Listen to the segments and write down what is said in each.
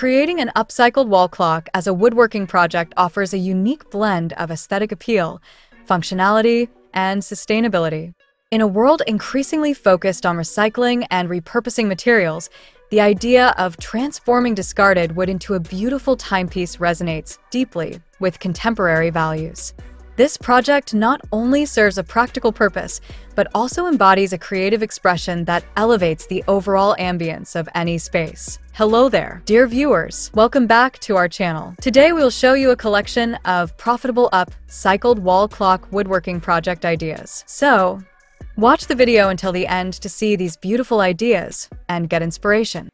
Creating an upcycled wall clock as a woodworking project offers a unique blend of aesthetic appeal, functionality, and sustainability. In a world increasingly focused on recycling and repurposing materials, the idea of transforming discarded wood into a beautiful timepiece resonates deeply with contemporary values. This project not only serves a practical purpose, but also embodies a creative expression that elevates the overall ambience of any space. Hello there, dear viewers. Welcome back to our channel. Today we will show you a collection of profitable upcycled wall clock woodworking project ideas. So, watch the video until the end to see these beautiful ideas and get inspiration.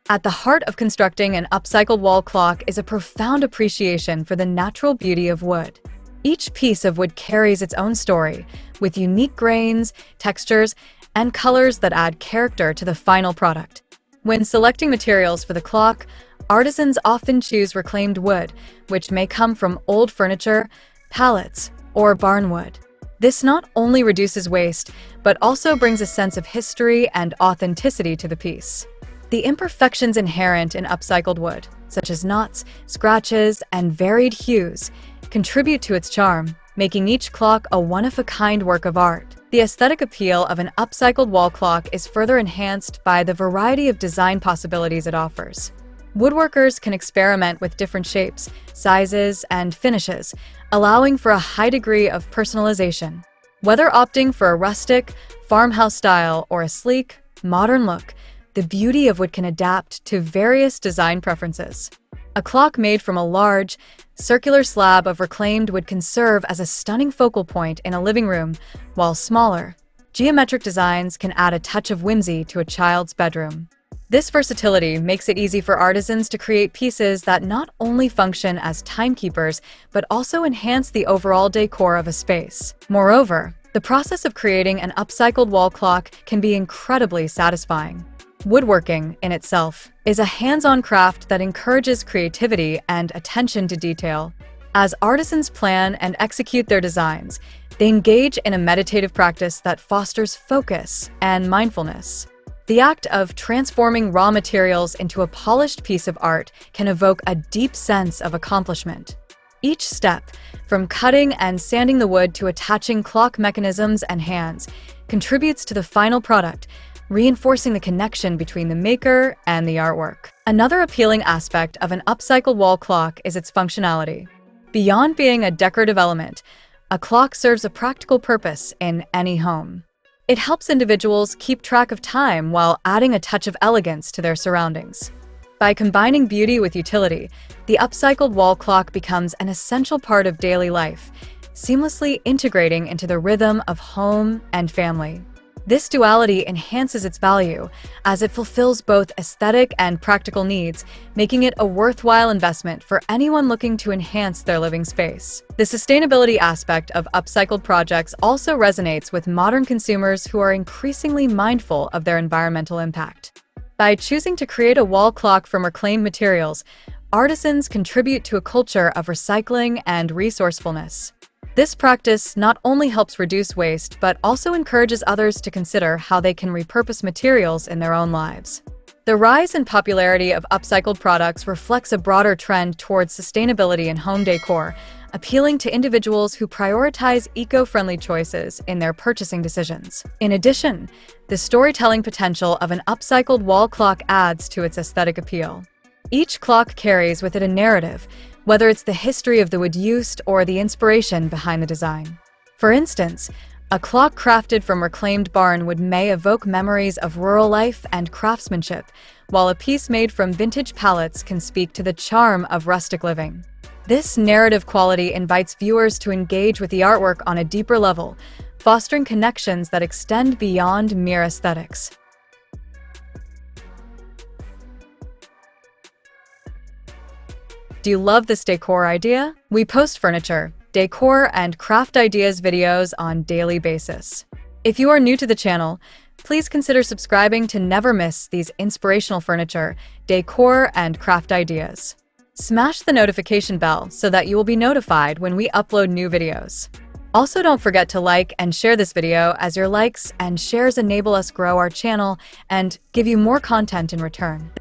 At the heart of constructing an upcycled wall clock is a profound appreciation for the natural beauty of wood. Each piece of wood carries its own story, with unique grains, textures, and colors that add character to the final product. When selecting materials for the clock, artisans often choose reclaimed wood, which may come from old furniture, pallets, or barnwood. This not only reduces waste, but also brings a sense of history and authenticity to the piece. The imperfections inherent in upcycled wood, such as knots, scratches, and varied hues, contribute to its charm, making each clock a one-of-a-kind work of art. The aesthetic appeal of an upcycled wall clock is further enhanced by the variety of design possibilities it offers. Woodworkers can experiment with different shapes, sizes, and finishes, allowing for a high degree of personalization. Whether opting for a rustic, farmhouse style or a sleek, modern look, the beauty of wood can adapt to various design preferences. A clock made from a large, circular slab of reclaimed wood can serve as a stunning focal point in a living room, while smaller, geometric designs can add a touch of whimsy to a child's bedroom. This versatility makes it easy for artisans to create pieces that not only function as timekeepers, but also enhance the overall decor of a space. Moreover, the process of creating an upcycled wall clock can be incredibly satisfying. Woodworking, in itself, is a hands-on craft that encourages creativity and attention to detail. As artisans plan and execute their designs, they engage in a meditative practice that fosters focus and mindfulness. The act of transforming raw materials into a polished piece of art can evoke a deep sense of accomplishment. Each step, from cutting and sanding the wood to attaching clock mechanisms and hands, contributes to the final product, reinforcing the connection between the maker and the artwork. Another appealing aspect of an upcycled wall clock is its functionality. Beyond being a decorative element, a clock serves a practical purpose in any home. It helps individuals keep track of time while adding a touch of elegance to their surroundings. By combining beauty with utility, the upcycled wall clock becomes an essential part of daily life, seamlessly integrating into the rhythm of home and family. This duality enhances its value, as it fulfills both aesthetic and practical needs, making it a worthwhile investment for anyone looking to enhance their living space. The sustainability aspect of upcycled projects also resonates with modern consumers who are increasingly mindful of their environmental impact. By choosing to create a wall clock from reclaimed materials, artisans contribute to a culture of recycling and resourcefulness. This practice not only helps reduce waste, but also encourages others to consider how they can repurpose materials in their own lives. The rise in popularity of upcycled products reflects a broader trend towards sustainability in home decor, appealing to individuals who prioritize eco-friendly choices in their purchasing decisions. In addition, the storytelling potential of an upcycled wall clock adds to its aesthetic appeal. Each clock carries with it a narrative, whether it's the history of the wood used or the inspiration behind the design. For instance, a clock crafted from reclaimed barnwood may evoke memories of rural life and craftsmanship, while a piece made from vintage pallets can speak to the charm of rustic living. This narrative quality invites viewers to engage with the artwork on a deeper level, fostering connections that extend beyond mere aesthetics. Do you love this decor idea? We post furniture, decor, and craft ideas videos on a daily basis. If you are new to the channel, please consider subscribing to never miss these inspirational furniture, decor, and craft ideas. Smash the notification bell so that you will be notified when we upload new videos. Also, don't forget to like and share this video, as your likes and shares enable us grow our channel and give you more content in return.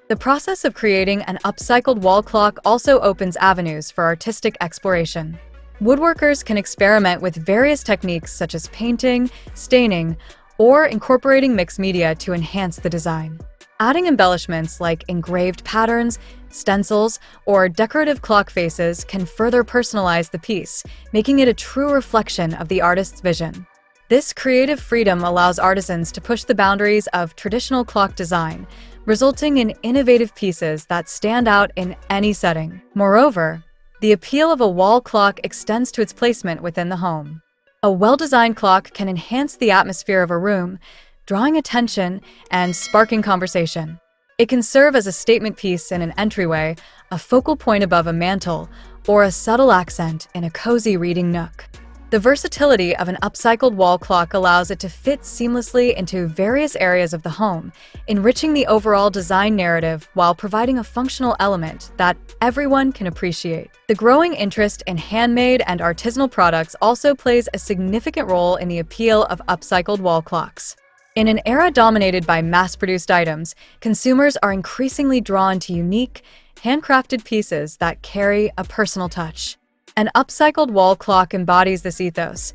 The process of creating an upcycled wall clock also opens avenues for artistic exploration. Woodworkers can experiment with various techniques such as painting, staining, or incorporating mixed media to enhance the design. Adding embellishments like engraved patterns, stencils, or decorative clock faces can further personalize the piece, making it a true reflection of the artist's vision. This creative freedom allows artisans to push the boundaries of traditional clock design, resulting in innovative pieces that stand out in any setting. Moreover, the appeal of a wall clock extends to its placement within the home. A well-designed clock can enhance the atmosphere of a room, drawing attention and sparking conversation. It can serve as a statement piece in an entryway, a focal point above a mantle, or a subtle accent in a cozy reading nook. The versatility of an upcycled wall clock allows it to fit seamlessly into various areas of the home, enriching the overall design narrative while providing a functional element that everyone can appreciate. The growing interest in handmade and artisanal products also plays a significant role in the appeal of upcycled wall clocks. In an era dominated by mass-produced items, consumers are increasingly drawn to unique, handcrafted pieces that carry a personal touch. An upcycled wall clock embodies this ethos,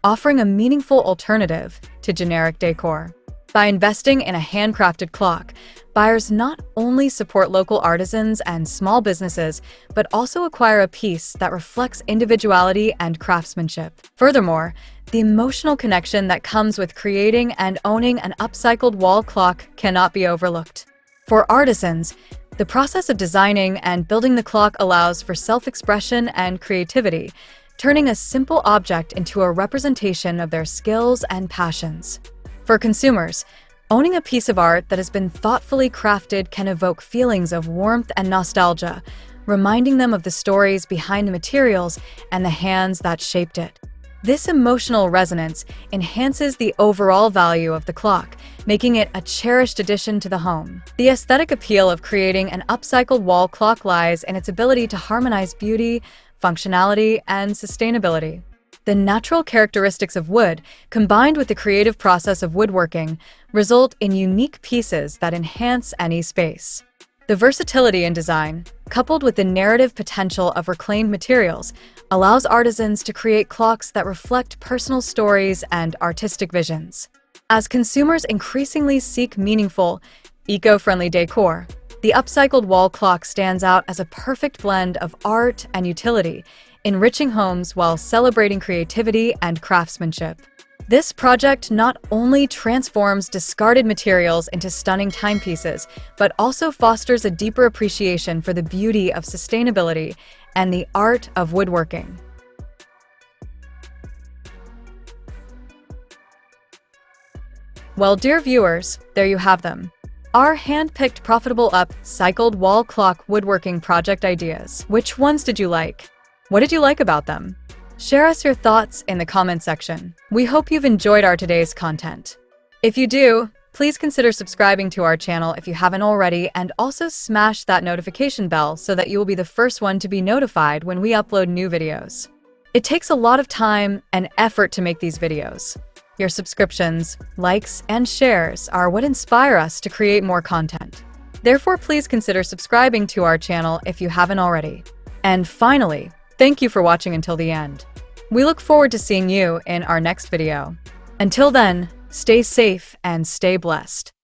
offering a meaningful alternative to generic decor. By investing in a handcrafted clock, buyers not only support local artisans and small businesses, but also acquire a piece that reflects individuality and craftsmanship. Furthermore, the emotional connection that comes with creating and owning an upcycled wall clock cannot be overlooked. For artisans, the process of designing and building the clock allows for self-expression and creativity, turning a simple object into a representation of their skills and passions. For consumers, owning a piece of art that has been thoughtfully crafted can evoke feelings of warmth and nostalgia, reminding them of the stories behind the materials and the hands that shaped it. This emotional resonance enhances the overall value of the clock, making it a cherished addition to the home. The aesthetic appeal of creating an upcycled wall clock lies in its ability to harmonize beauty, functionality, and sustainability. The natural characteristics of wood, combined with the creative process of woodworking, result in unique pieces that enhance any space. The versatility in design, coupled with the narrative potential of reclaimed materials, allows artisans to create clocks that reflect personal stories and artistic visions. As consumers increasingly seek meaningful, eco-friendly decor, the upcycled wall clock stands out as a perfect blend of art and utility, enriching homes while celebrating creativity and craftsmanship. This project not only transforms discarded materials into stunning timepieces, but also fosters a deeper appreciation for the beauty of sustainability and the art of woodworking. Well, dear viewers, there you have them. Our hand-picked profitable upcycled wall clock woodworking project ideas. Which ones did you like? What did you like about them? Share us your thoughts in the comment section. We hope you've enjoyed our today's content. If you do, please consider subscribing to our channel if you haven't already, and also smash that notification bell so that you will be the first one to be notified when we upload new videos. It takes a lot of time and effort to make these videos. Your subscriptions, likes, and shares are what inspire us to create more content. Therefore, please consider subscribing to our channel if you haven't already. And finally, thank you for watching until the end. We look forward to seeing you in our next video. Until then, stay safe and stay blessed.